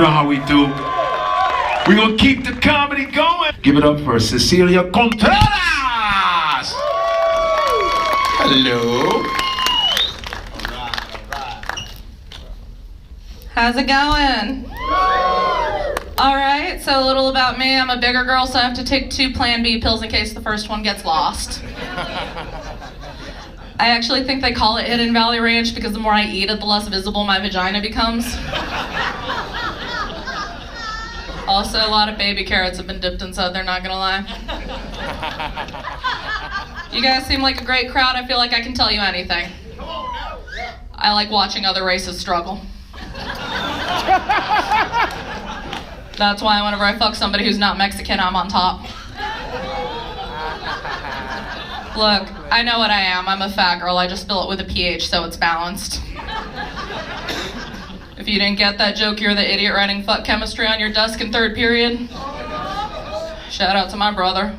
know how we do. We're gonna keep the comedy going. Give it up for Cecilia Contreras. Hello. How's it going? Alright, so a little about me. I'm a bigger girl, so I have to take 2 Plan B pills in case the first one gets lost. I actually think they call it Hidden Valley Ranch because the more I eat it, the less visible my vagina becomes. Also, a lot of baby carrots have been dipped inside there, not gonna lie. You guys seem like a great crowd. I feel like I can tell you anything. I like watching other races struggle. That's why whenever I fuck somebody who's not Mexican, I'm on top. Look, I know what I am. I'm a fat girl. I just fill it with a pH so it's balanced. If you didn't get that joke, you're the idiot writing fuck chemistry on your desk in 3rd period. Shout out to my brother.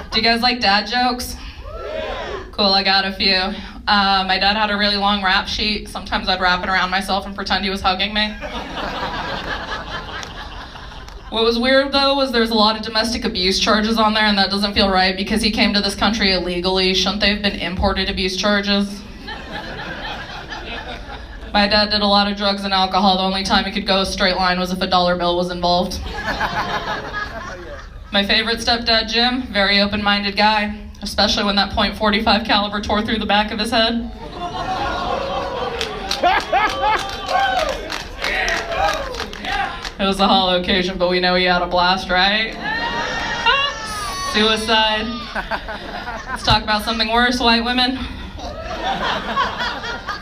Do you guys like dad jokes? Cool, I got a few. My dad had a really long rap sheet. Sometimes I'd wrap it around myself and pretend he was hugging me. What was weird though was there's a lot of domestic abuse charges on there, and that doesn't feel right because he came to this country illegally. Shouldn't they have been imported abuse charges? My dad did a lot of drugs and alcohol. The only time he could go a straight line was if a dollar bill was involved. My favorite stepdad, Jim, very open-minded guy, especially when that .45 caliber tore through the back of his head. It was a hollow occasion, but we know he had a blast, right? Suicide. Let's talk about something worse, white women.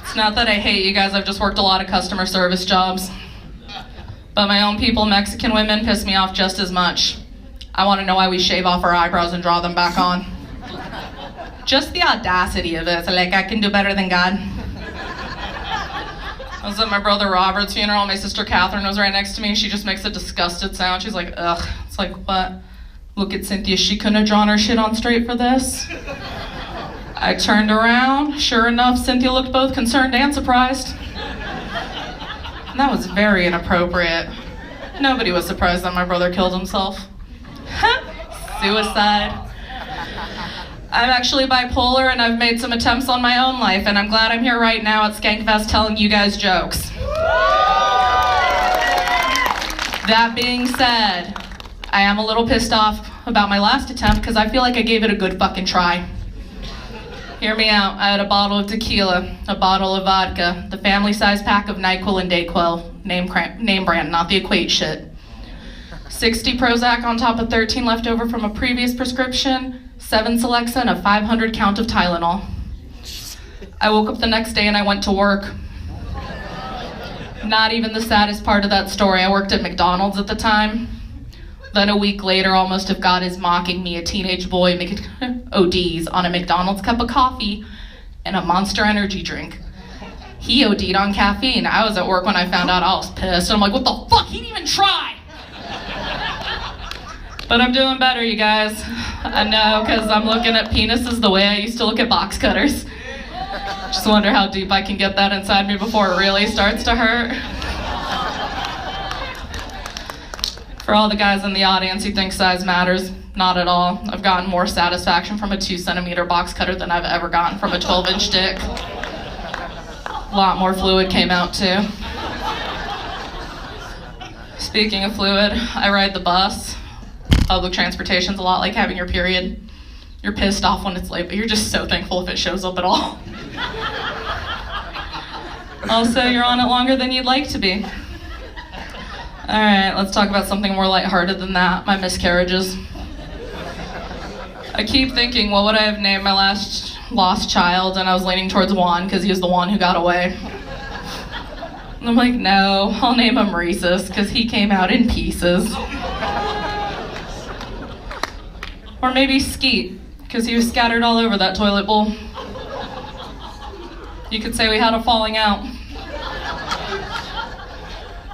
It's not that I hate you guys, I've just worked a lot of customer service jobs. But my own people, Mexican women, piss me off just as much. I want to know why we shave off our eyebrows and draw them back on. Just the audacity of it. It's like, I can do better than God. I was at my brother Robert's funeral. My sister Catherine was right next to me. She just makes a disgusted sound. She's like, ugh. It's like, what? Look at Cynthia. She couldn't have drawn her shit on straight for this. I turned around. Sure enough, Cynthia looked both concerned and surprised. And that was very inappropriate. Nobody was surprised that my brother killed himself. Suicide. I'm actually bipolar and I've made some attempts on my own life, and I'm glad I'm here right now at Skankfest telling you guys jokes. That being said, I am a little pissed off about my last attempt because I feel like I gave it a good fucking try. Hear me out. I had a bottle of tequila, a bottle of vodka, the family-size pack of NyQuil and DayQuil, name brand, not the Equate shit. 60 Prozac on top of 13 left over from a previous prescription, 7 Celexa, and a 500 count of Tylenol. I woke up the next day and I went to work. Not even the saddest part of that story. I worked at McDonald's at the time. Then a week later, almost if God is mocking me, a teenage boy making ODs on a McDonald's cup of coffee and a Monster Energy drink. He OD'd on caffeine. I was at work when I found out. I was pissed. I'm like, what the fuck? He didn't even try! But I'm doing better, you guys. I know, because I'm looking at penises the way I used to look at box cutters. Just wonder how deep I can get that inside me before it really starts to hurt. For all the guys in the audience who think size matters, not at all. I've gotten more satisfaction from a 2-centimeter box cutter than I've ever gotten from a 12-inch dick. A lot more fluid came out too. Speaking of fluid, I ride the bus. Public transportation's a lot like having your period. You're pissed off when it's late, but you're just so thankful if it shows up at all. Also, you're on it longer than you'd like to be. All right, let's talk about something more lighthearted than that, my miscarriages. I keep thinking, what would I have named my last lost child? And I was leaning towards Juan because he was the one who got away. And I'm like, no, I'll name him Rhesus because he came out in pieces. Or maybe Skeet, because he was scattered all over that toilet bowl. You could say we had a falling out.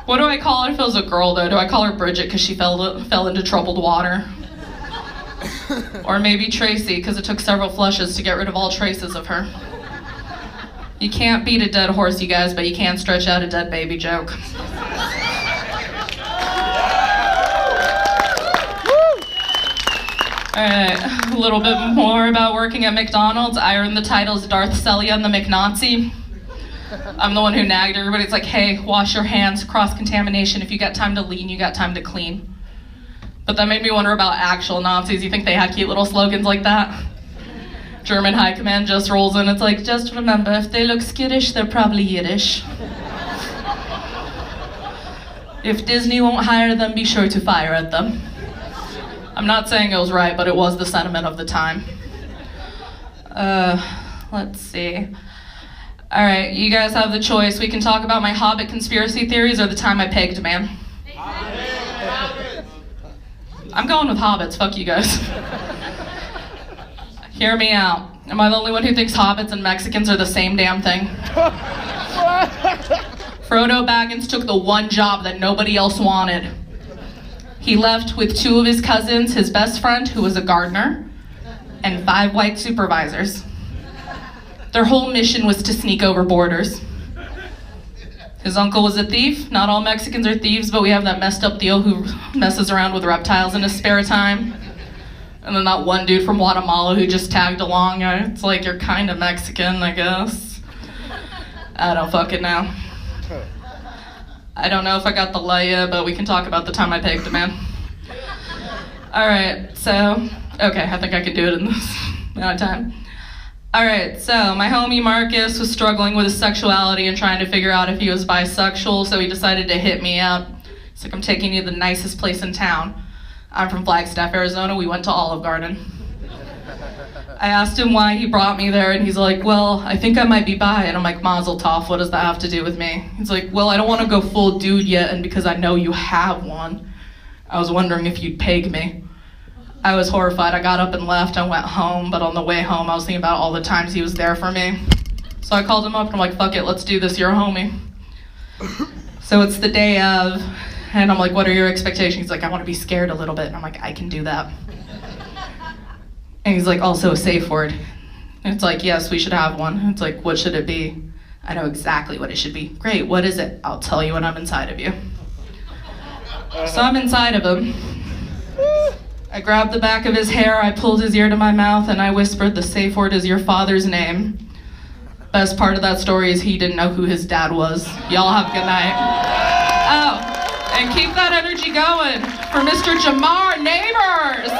What do I call her if it was a girl, though? Do I call her Bridget because she fell into troubled water? Or maybe Tracy, because it took several flushes to get rid of all traces of her. You can't beat a dead horse, you guys, but you can stretch out a dead baby joke. Alright, a little bit more about working at McDonald's. I earned the title as Darth Celia and the McNazi. I'm the one who nagged everybody. It's like, hey, wash your hands, cross-contamination. If you got time to lean, you got time to clean. But that made me wonder about actual Nazis. You think they had cute little slogans like that? German high command just rolls in. It's like, just remember, if they look skittish, they're probably Yiddish. If Disney won't hire them, be sure to fire at them. I'm not saying it was right, but it was the sentiment of the time. Let's see. All right, you guys have the choice. We can talk about my Hobbit conspiracy theories or the time I pegged a man. I'm going with Hobbits, fuck you guys. Hear me out. Am I the only one who thinks Hobbits and Mexicans are the same damn thing? Frodo Baggins took the one job that nobody else wanted. He left with 2 of his cousins, his best friend, who was a gardener, and 5 white supervisors. Their whole mission was to sneak over borders. His uncle was a thief. Not all Mexicans are thieves, but we have that messed up deal who messes around with reptiles in his spare time. And then that one dude from Guatemala who just tagged along. It's like, you're kind of Mexican, I guess. I don't fucking know. I don't know if I got the lay yet, but we can talk about the time I pegged a man. Alright, so, okay, I think I can do it in this amount of time. Alright, so my homie Marcus was struggling with his sexuality and trying to figure out if he was bisexual, so he decided to hit me up. He's like, I'm taking you to the nicest place in town. I'm from Flagstaff, Arizona. We went to Olive Garden. I asked him why he brought me there, and he's like, well, I think I might be bi. And I'm like, Mazel tov, what does that have to do with me? He's like, well, I don't want to go full dude yet, and because I know you have one, I was wondering if you'd peg me. I was horrified. I got up and left. I went home, but on the way home, I was thinking about all the times he was there for me. So I called him up, and I'm like, fuck it, let's do this, you're a homie. So it's the day of, and I'm like, what are your expectations? He's like, I want to be scared a little bit. And I'm like, I can do that. And he's like, also a safe word. And it's like, yes, we should have one. And it's like, what should it be? I know exactly what it should be. Great, what is it? I'll tell you when I'm inside of you. So I'm inside of him. I grabbed the back of his hair, I pulled his ear to my mouth, and I whispered, the safe word is your father's name. Best part of that story is he didn't know who his dad was. Y'all have a good night. Oh, and keep that energy going for Mr. Jamar Neighbors.